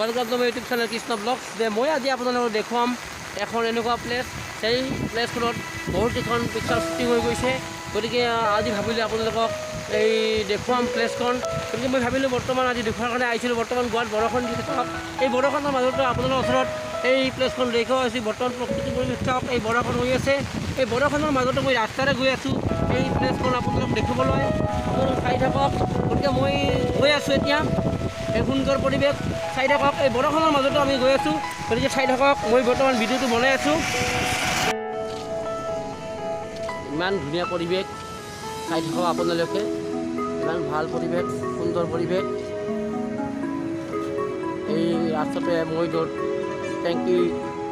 welcome to my YouTube channel Krishna vlogs दे मैं आज आपको देखुवाम एन एनेकुवा प्लेस से प्लेसखনত बहुत केइखन पिक्चर शुटिंग हो गई गति के आज भाविल आपलोक देखुवाम प्लेसखन गति मैं भाविल बर्तमान आज देखुवार कारण आई बर्तमान गुवाहाट बरषुण दी थाक ये बरषुणर मजतो आपलोকৰ ওচৰত এই প্লেসখন देखा बर्तमान प्रकृति परिवेश थाक ये बरषुण हो आछे এই বৰষুণৰ মাজতো মই ৰাস্তাৰে গৈ আছো এই প্লেসখন আপোনালোক দেখিবলৈ আপোনালোক চাই থাকক গতিকে মই গৈ আছো এতিয়া এই সুন্দৰ পৰিৱেশ চাই থাকক এই বৰষুণৰ মাজতো আমি গৈ আছো গতিকে চাই থাকক মই বৰ্তমান ভিডিঅ'টো বনাই আছো ইমান ধুনীয়া পৰিৱেশ চাই থাকক আপোনালোকে ইমান ভাল পৰিৱেশ সুন্দৰ পৰিৱেশ এই ৰাস্তাতে মই য'ত টেংকি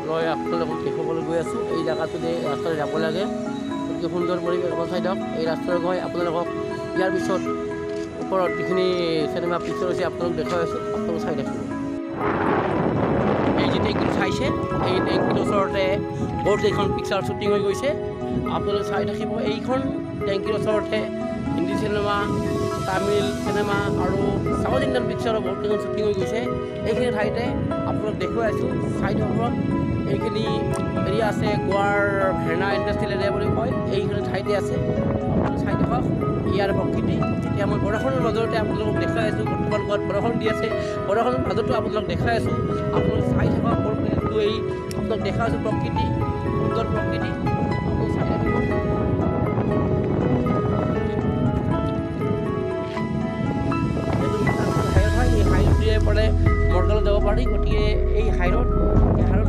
লৈ আপোনালোকক দেখুৱাবলৈ গৈ আছোঁ এই জেগাটোতে ৰাস্তাৰে যাব লাগে গতিকে সুন্দৰ পৰিৱেশ অকণ চাই দিয়ক এই ৰাস্তাৰে গৈ আপোনালোকক ইয়াৰ পিছত ওপৰত যিখিনি চিনেমা পিকচাৰ হৈছে আপোনালোক দেখুৱাই আছোঁ আপোনালোক চাই থাকিব এই যে টেংকিটো চাইছে এই টেংকিটোৰ ওচৰতে বহুত কেইখন পিকচাৰ শ্বুটিং হৈ গৈছে আপোনালোকে চাই থাকিব এইখন টেংকিৰ ওচৰতে হিন্দী চিনেমা তামিল চিনেমা আৰু সাউথ ইণ্ডিয়ান পিকচাৰৰ বহুত কেইখন শ্বুটিং হৈ গৈছে এইখিনি ঠাইতে আপোনালোক দেখুৱাই আছোঁ চাই থাকক এইখিনি এৰিয়া আছে গোৱাৰ ভেৰ্ণা ইণ্ডাষ্ট্ৰিয়েল এৰিয়া বুলি কয় এইখিনি ঠাইতে আছে আপোনালোক চাই থাকক ইয়াৰ প্ৰকৃতি এতিয়া মই বৰষুণৰ মাজতে আপোনালোকক দেখাই আছোঁ বৰ্তমান গোৱাত বৰষুণ দি আছে বৰষুণৰ মাজতো আপোনালোক দেখাই আছোঁ আপোনালোক চাই থাকক প্ৰকৃতিটো এই আপোনালোক দেখাই আছোঁ প্ৰকৃতি সুন্দৰ প্ৰকৃতি আপোনালোক চাই থাকিব পৰে মৰ্গালত যাব পাৰি গতিকে এই হাইৰত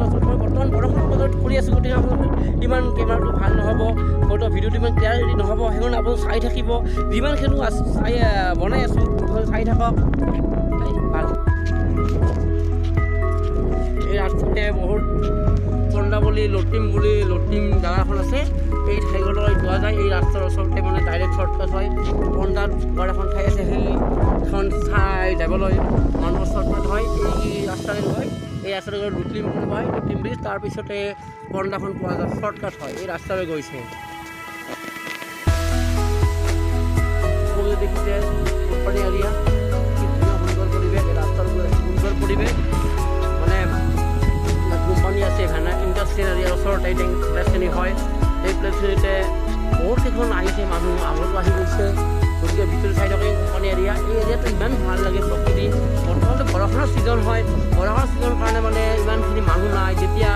ওচৰত মই বৰ্তমান বৰষুণৰ মাজত কৰি আছোঁ গতিকে আপোনালোকে ইমান কেমেৰাটো ভাল নহ'ব ফটো ভিডিঅ'টো ইমান ক্লিয়াৰিটি নহ'ব সেইকাৰণে আপোনালোক চাই থাকিব যিমানখিনি চাই বনাই আছোঁ আপোনালোকে চাই থাকক ভাল এই ৰাস্তাতে বহুত পণ্ডা বুলি লটিম জেগাখন আছে এই ঠাইখনলৈ যোৱা যায় এই ৰাস্তাৰ ওচৰতে মানে ডাইৰেক্ট শ্বৰ্টকাট হয় পণ্ডাত ঘৰ এখন ঠাই আছে সেইখন ঠাই যাবলৈ মানুহৰ শ্বৰ্টকাট হয় এই ৰাস্তাৰে গৈ এই ৰাস্তাৰে গৈ লুটিম বুলি কয় লুটিম ব্ৰিজ তাৰপিছতে পণ্ডাখন পোৱা যায় শ্বৰ্টকাট হয় এই ৰাস্তাৰে গৈছে দেখিছে কোম্পানী এৰিয়া কি ধুনীয়া সুন্দৰ পৰিৱেশ এই ৰাস্তাৰ সুন্দৰ পৰিৱেশ মানে কোম্পানী আছে ভেৰ্ণা ইণ্ডাষ্ট্ৰিয়েল এৰিয়াৰ ওচৰতে এই প্লেচখিনি হয় এই প্লেচখিনিতে বহুত কেইখন আহিছে মানুহ আগতো আহি গৈছে গতিকে ভিতৰত চাই থাকে কোম্পানী এৰিয়া এই এৰিয়াটো ইমান ভাল লাগে প্ৰকৃতি বৰ্তমানটো বৰষুণৰ ছিজন হয় বৰষুণৰ ছিজনৰ কাৰণে মানে ইমানখিনি মানুহ নাই যেতিয়া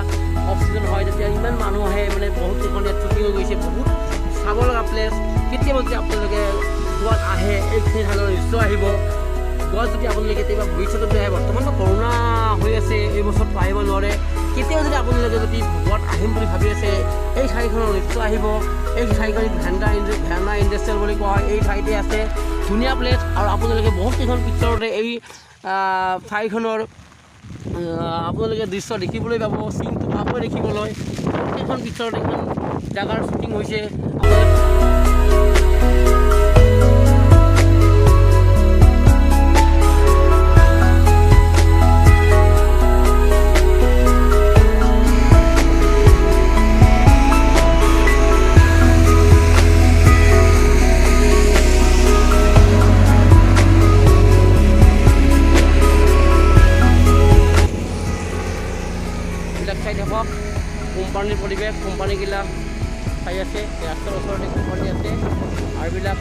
অফ ছিজন হয় তেতিয়া ইমান মানুহ আহে মানে বহুত কেইখন ইয়াত শ্বুটিং হৈ গৈছে বহুত চাব লগা প্লেচ কেতিয়াবা যদি আপোনালোকে গোৱাত আহে এইখিনি ঠাইলৈ নিশ্চয় আহিব গোৱাত যদি আপোনালোকে কেতিয়াবা ভৱিষ্যতত আহে বৰ্তমানটো কৰোণা হৈ আছে এই বছৰটো আহিব নোৱাৰে কেতিয়াও যদি আপোনালোকে যদি গোৱাত আহিম বুলি ভাবি আছে এই ঠাইখনৰ নিশ্চয় আহিব এই ঠাইখন ভেৰ্ণা ইণ্ডাষ্ট্ৰিয়েল বুলি কোৱা হয় এই ঠাইতে আছে ধুনীয়া প্লেচ আৰু আপোনালোকে বহুত কেইখন পিকচাৰতে এই ঠাইখনৰ আপোনালোকে দৃশ্য দেখিবলৈ পাব চিনটো পাব দেখিবলৈ বহুত কেইখন পিকচাৰত এইখন জেগাৰ শ্বুটিং হৈছে চাই থাকক কোম্পানীৰ পৰিৱেশ কোম্পানীগিলা চাই আছে ৰাস্তাৰ ওচৰতে কোম্পানী আছে আৰু এইবিলাক